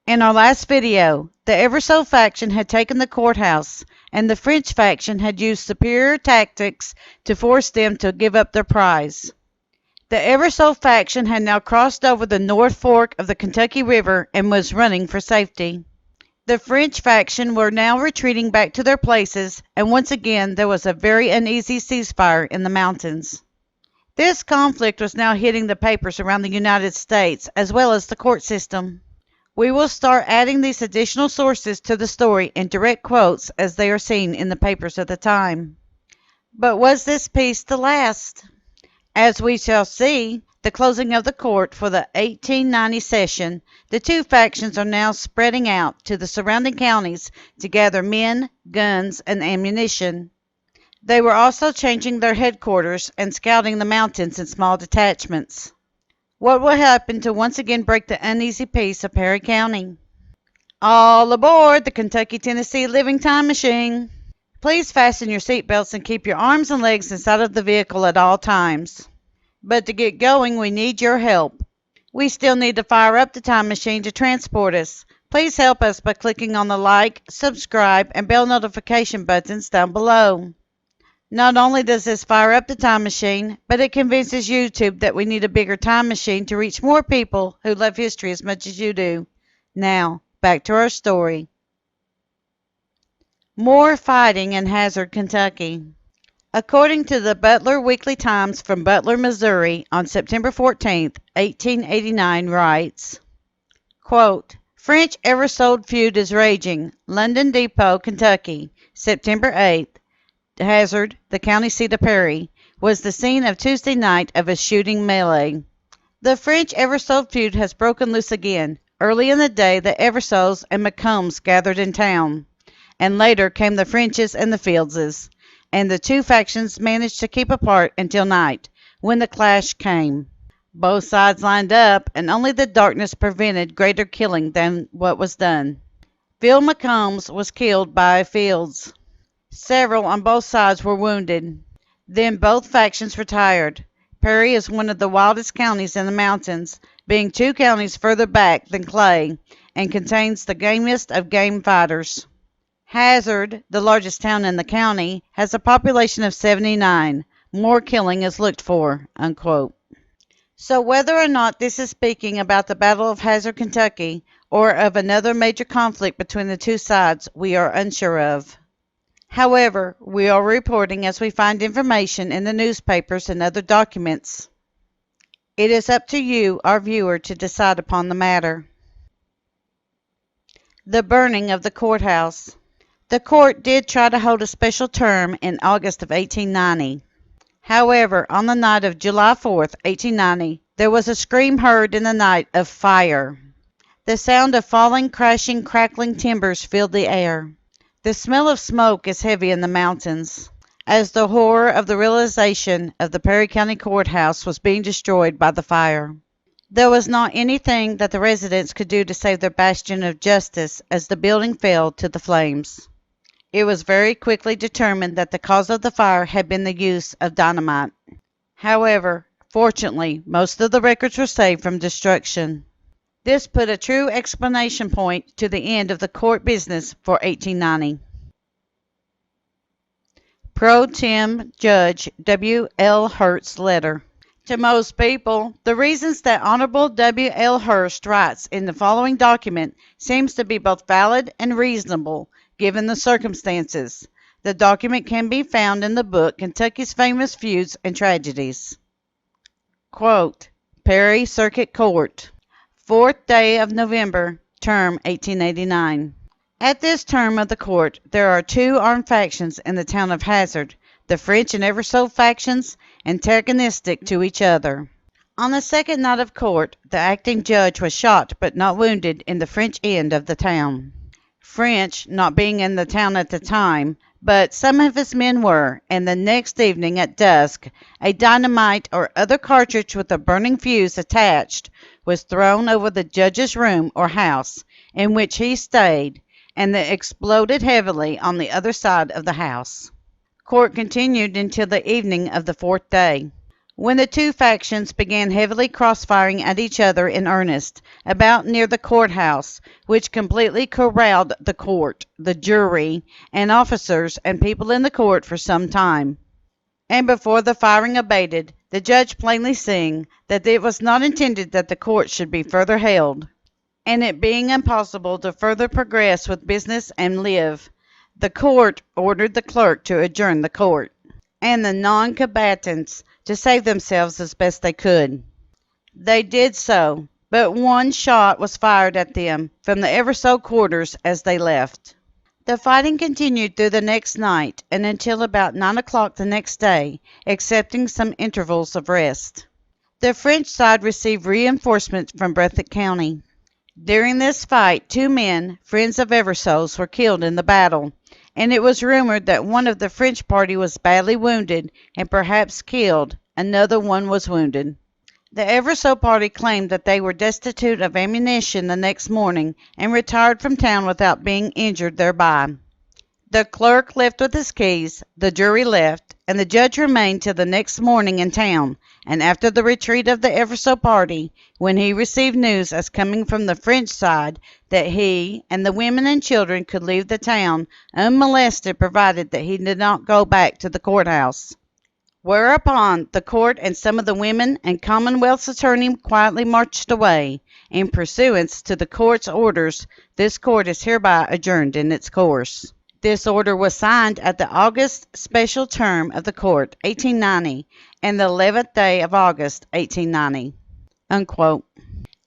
In our last video, the Eversole faction had taken the courthouse, and the French faction had used superior tactics to force them to give up their prize. The Eversole faction had now crossed over the North Fork of the Kentucky River and was running for safety. The French faction were now retreating back to their places, and once again there was a very uneasy ceasefire in the mountains. This conflict was now hitting the papers around the United States as well as the court system. We will start adding these additional sources to the story in direct quotes as they are seen in the papers at the time. But was this peace to last? As we shall see, the closing of the court for the 1890 session, the two factions are now spreading out to the surrounding counties to gather men, guns, and ammunition. They were also changing their headquarters and scouting the mountains in small detachments. What will happen to once again break the uneasy peace of Perry County? All aboard the Kentucky-Tennessee Living Time Machine! Please fasten your seatbelts and keep your arms and legs inside of the vehicle at all times. But to get going, we need your help. We still need to fire up the time machine to transport us. Please help us by clicking on the like, subscribe, and bell notification buttons down below. Not only does this fire up the time machine, but it convinces YouTube that we need a bigger time machine to reach more people who love history as much as you do. Now, back to our story. More fighting in Hazard, Kentucky. According to the Butler Weekly Times from Butler, Missouri, on September 14, 1889, writes, quote, French Eversole Feud is raging. London Depot, Kentucky, September 8th. Hazard, the county seat of Perry, was the scene of Tuesday night of a shooting melee. The French Eversole feud has broken loose again. Early in the day, the Eversoles and McCombs gathered in town, and later came the Frenches and the Fieldses, and the two factions managed to keep apart until night, when the clash came. Both sides lined up, and only the darkness prevented greater killing than what was done. Phil McCombs was killed by Fields. Several on both sides were wounded. Then both factions retired. Perry is one of the wildest counties in the mountains, being 2 counties further back than Clay, and contains the gamiest of game fighters. Hazard, the largest town in the county, has a population of 79. More killing is looked for, unquote. So whether or not this is speaking about the Battle of Hazard, Kentucky, or of another major conflict between the two sides, we are unsure of. However, we are reporting as we find information in the newspapers and other documents. It is up to you, our viewer, to decide upon the matter. The burning of the courthouse. The court did try to hold a special term in August of 1890. However, on the night of July 4th, 1890, there was a scream heard in the night of fire. The sound of falling, crashing, crackling timbers filled the air. The smell of smoke is heavy in the mountains, as the horror of the realization of the Perry County Courthouse was being destroyed by the fire. There was not anything that the residents could do to save their bastion of justice as the building fell to the flames. It was very quickly determined that the cause of the fire had been the use of dynamite. However, fortunately, most of the records were saved from destruction. This put a true exclamation point to the end of the court business for 1890. Pro-tem Judge W. L. Hurst's letter. To most people, the reasons that Honorable W. L. Hurst writes in the following document seems to be both valid and reasonable, given the circumstances. The document can be found in the book Kentucky's Famous Feuds and Tragedies. Quote, Perry Circuit Court. 4th day of November, term 1889. At this term of the court, there are 2 armed factions in the town of Hazard, the French and Eversole factions, antagonistic to each other. On the second night of court, the acting judge was shot but not wounded in the French end of the town. French not being in the town at the time, but some of his men were, and the next evening at dusk, a dynamite or other cartridge with a burning fuse attached was thrown over the judge's room or house in which he stayed, and it exploded heavily on the other side of the house. Court continued until the evening of the 4th day. when the two factions began heavily crossfiring at each other in earnest, about near the courthouse, which completely corralled the court, the jury, and officers and people in the court for some time. And before the firing abated, the judge plainly seeing that it was not intended that the court should be further held, and it being impossible to further progress with business and live, the court ordered the clerk to adjourn the court, and the non-combatants to save themselves as best they could. They did so, but one shot was fired at them from the Eversole quarters as they left. The fighting continued through the next night and until about 9 o'clock the next day, excepting some intervals of rest. The French side received reinforcements from Breathitt County. During this fight, 2 men, friends of Eversole's, were killed in the battle, and it was rumored that one of the French party was badly wounded and perhaps killed. Another one was wounded. The Eversole party claimed that they were destitute of ammunition the next morning and retired from town without being injured thereby. The clerk left with his keys, the jury left, and the judge remained till the next morning in town, and after the retreat of the Eversole party, when he received news as coming from the French side that he and the women and children could leave the town unmolested provided that he did not go back to the courthouse. Whereupon the court and some of the women and Commonwealth's attorney quietly marched away. In pursuance to the court's orders, this court is hereby adjourned in its course. This order was signed at the August special term of the court, 1890, and the 11th day of August, 1890. Unquote.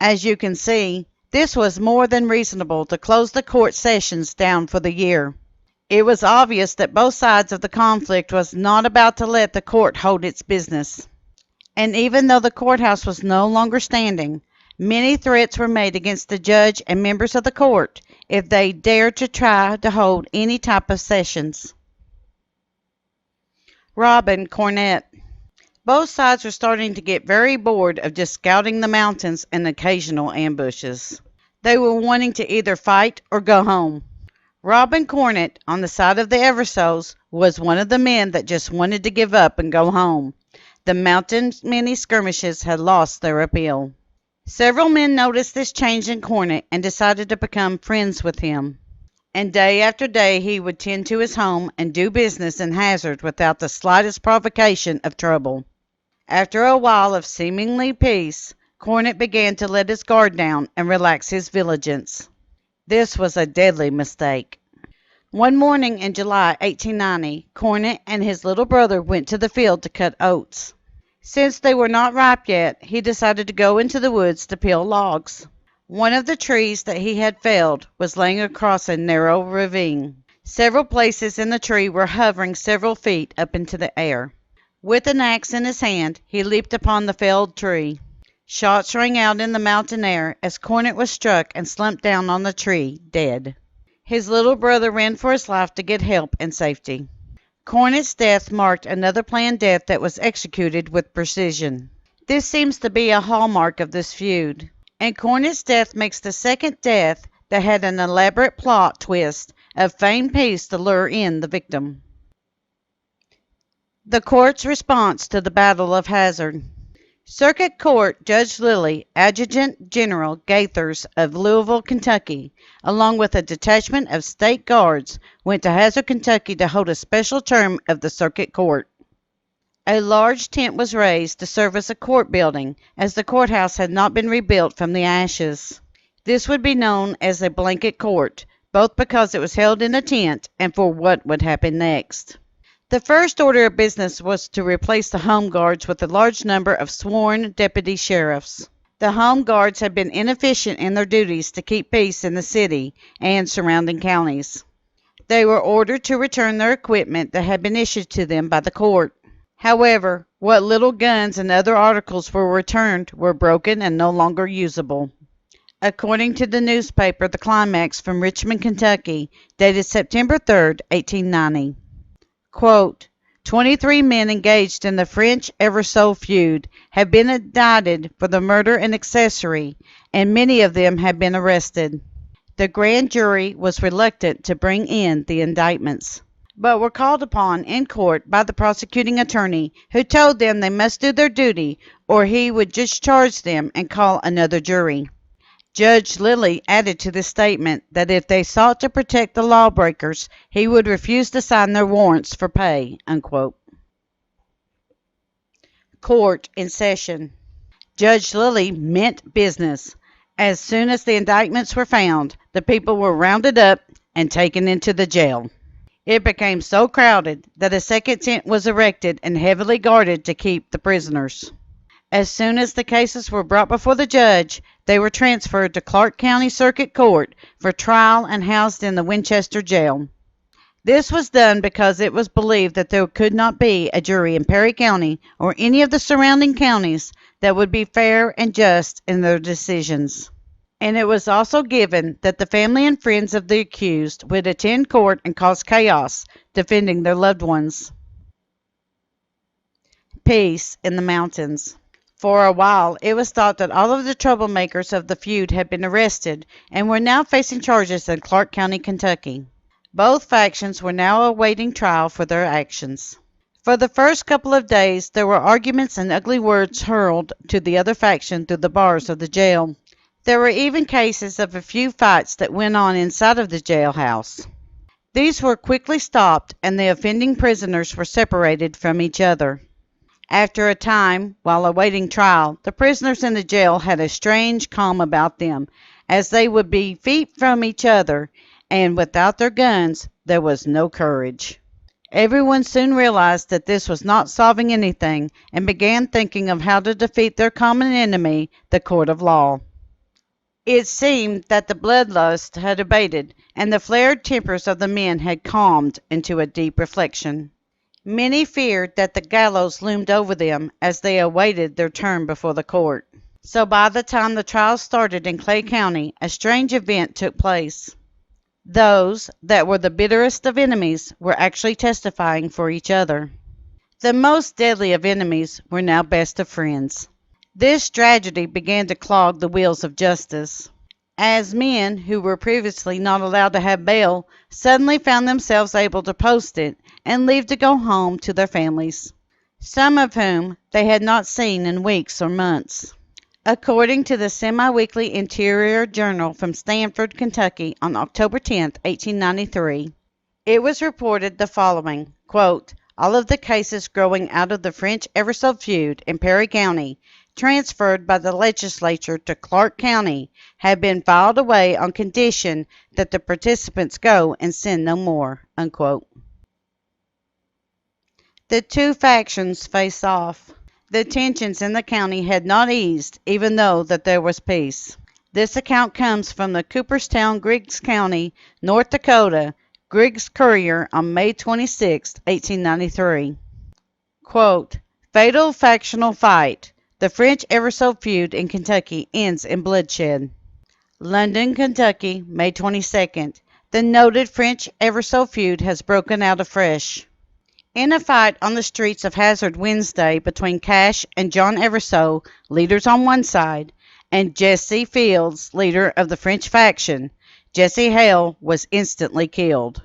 As you can see, this was more than reasonable to close the court sessions down for the year. It was obvious that both sides of the conflict was not about to let the court hold its business. And even though the courthouse was no longer standing, many threats were made against the judge and members of the court if they dared to try to hold any type of sessions. Robin Cornett. Both sides were starting to get very bored of just scouting the mountains and occasional ambushes. They were wanting to either fight or go home. Robin Cornett, on the side of the Eversoles, was one of the men that just wanted to give up and go home. The mountain mini skirmishes had lost their appeal. Several men noticed this change in Cornett and decided to become friends with him. And day after day he would tend to his home and do business in Hazard without the slightest provocation of trouble. After a while of seemingly peace, Cornett began to let his guard down and relax his vigilance. This was a deadly mistake. One morning in July 1890, Cornett and his little brother went to the field to cut oats. Since they were not ripe yet, he decided to go into the woods to peel logs. One of the trees that he had felled was laying across a narrow ravine. Several places in the tree were hovering several feet up into the air. With an axe in his hand, he leaped upon the felled tree. Shots rang out in the mountain air as Cornett was struck and slumped down on the tree, dead. His little brother ran for his life to get help and safety. Cornett's death marked another planned death that was executed with precision. This seems to be a hallmark of this feud, and Cornett's death makes the second death that had an elaborate plot twist of feigned peace to lure in the victim. The court's response to the Battle of Hazard. Circuit Court Judge Lilly, Adjutant General Gaithers of Louisville, Kentucky, along with a detachment of state guards, went to Hazard, Kentucky to hold a special term of the Circuit Court. A large tent was raised to serve as a court building, as the courthouse had not been rebuilt from the ashes. This would be known as a blanket court, both because it was held in a tent and for what would happen next. The first order of business was to replace the home guards with a large number of sworn deputy sheriffs. The home guards had been inefficient in their duties to keep peace in the city and surrounding counties. They were ordered to return their equipment that had been issued to them by the court. However, what little guns and other articles were returned were broken and no longer usable. According to the newspaper The Climax from Richmond, Kentucky, dated September 3, 1890. Quote, 23 men engaged in the French Eversole Feud have been indicted for the murder and accessory, and many of them have been arrested. The grand jury was reluctant to bring in the indictments. but were called upon in court by the prosecuting attorney, who told them they must do their duty or he would discharge them and call another jury. Judge Lilly added to this statement that if they sought to protect the lawbreakers, he would refuse to sign their warrants for pay. Unquote. Court in session. Judge Lilly meant business. As soon as the indictments were found, the people were rounded up and taken into the jail. It became so crowded that a second tent was erected and heavily guarded to keep the prisoners. As soon as the cases were brought before the judge, they were transferred to Clark County Circuit Court for trial and housed in the Winchester jail. This was done because it was believed that there could not be a jury in Perry County or any of the surrounding counties that would be fair and just in their decisions. And it was also given that the family and friends of the accused would attend court and cause chaos, defending their loved ones. Peace in the mountains. For a while, it was thought that all of the troublemakers of the feud had been arrested and were now facing charges in Clark County, Kentucky. Both factions were now awaiting trial for their actions. For the first couple of days, there were arguments and ugly words hurled to the other faction through the bars of the jail. There were even cases of a few fights that went on inside of the jailhouse. These were quickly stopped, and the offending prisoners were separated from each other. After a time, while awaiting trial, the prisoners in the jail had a strange calm about them, as they would be feet from each other, and without their guns there was no courage. Everyone soon realized that this was not solving anything, and began thinking of how to defeat their common enemy, the court of law. It seemed that the bloodlust had abated, and the flared tempers of the men had calmed into a deep reflection. Many feared that the gallows loomed over them as they awaited their turn before the court. So by the time the trial started in Clay County, a strange event took place. Those that were the bitterest of enemies were actually testifying for each other. The most deadly of enemies were now best of friends. This tragedy began to clog the wheels of justice, as men who were previously not allowed to have bail suddenly found themselves able to post it and leave to go home to their families, some of whom they had not seen in weeks or months. According to the semi-weekly Interior Journal from Stanford, Kentucky, on October 10, 1893, it was reported the following, quote, all of the cases growing out of the French Eversole Feud in Perry County, transferred by the legislature to Clark County, have been filed away on condition that the participants go and sin no more. Unquote. The two factions face off. The tensions in the county had not eased, even though that there was peace. This account comes from the Cooperstown, Griggs County, North Dakota, Griggs Courier on May 26, 1893. Quote, fatal factional fight. The French Eversole feud in Kentucky ends in bloodshed. London, Kentucky, May 22nd. The noted French Eversole feud has broken out afresh. In a fight on the streets of Hazard Wednesday between Cash and John Eversole, leaders on one side, and Jesse Fields, leader of the French faction, Jesse Hale was instantly killed.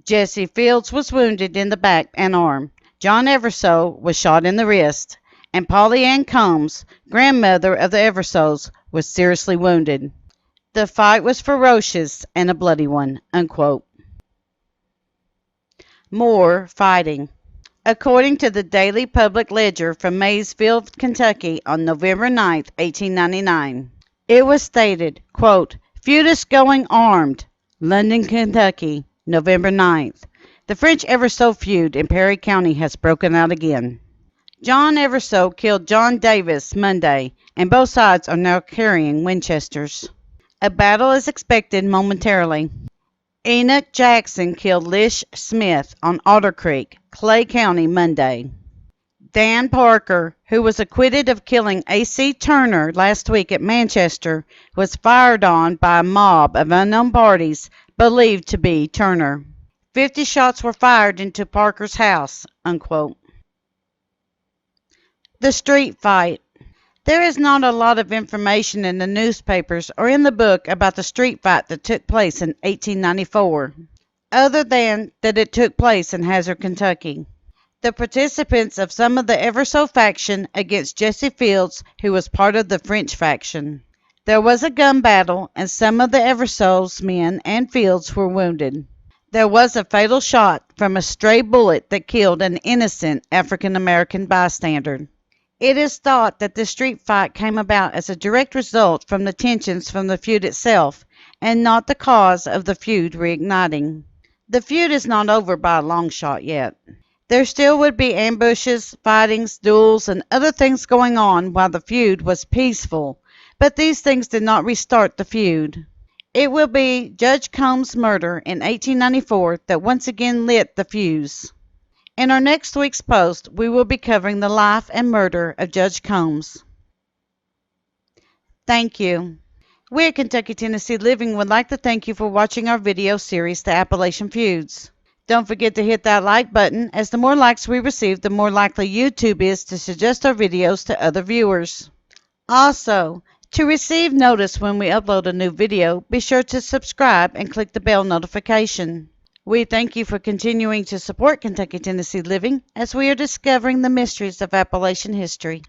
Jesse Fields was wounded in the back and arm. John Eversole was shot in the wrist, and Polly Ann Combs, grandmother of the Eversoles, was seriously wounded. The fight was ferocious and a bloody one. Unquote. More fighting. According to the Daily Public Ledger from Maysville, Kentucky, on November 9, 1899, it was stated, quote, Feudist going armed, London, Kentucky, November 9th. The French Eversole feud in Perry County has broken out again. John Eversole killed John Davis Monday, and both sides are now carrying Winchesters. A battle is expected momentarily. Enoch Jackson killed Lish Smith on Otter Creek, Clay County, Monday. Dan Parker, who was acquitted of killing A.C. Turner last week at Manchester, was fired on by a mob of unknown parties believed to be Turner. 50 shots were fired into Parker's house. Unquote. The street fight. There is not a lot of information in the newspapers or in the book about the street fight that took place in 1894. other than that it took place in Hazard, Kentucky. The participants of some of the Eversole faction against Jesse Fields, who was part of the French faction. There was a gun battle, and some of the Eversole's men and Fields were wounded. There was a fatal shot from a stray bullet that killed an innocent African American bystander. It is thought that the street fight came about as a direct result from the tensions from the feud itself, and not the cause of the feud reigniting. The feud is not over by a long shot yet. There still would be ambushes, fightings, duels, and other things going on while the feud was peaceful, but these things did not restart the feud. It will be Judge Combs' murder in 1894 that once again lit the fuse. In our next week's post, we will be covering the life and murder of Judge Combs. Thank you. We at Kentucky Tennessee Living would like to thank you for watching our video series, The Appalachian Feuds. Don't forget to hit that like button, as the more likes we receive, the more likely YouTube is to suggest our videos to other viewers. Also, to receive notice when we upload a new video, be sure to subscribe and click the bell notification. We thank you for continuing to support Kentucky Tennessee Living as we are discovering the mysteries of Appalachian history.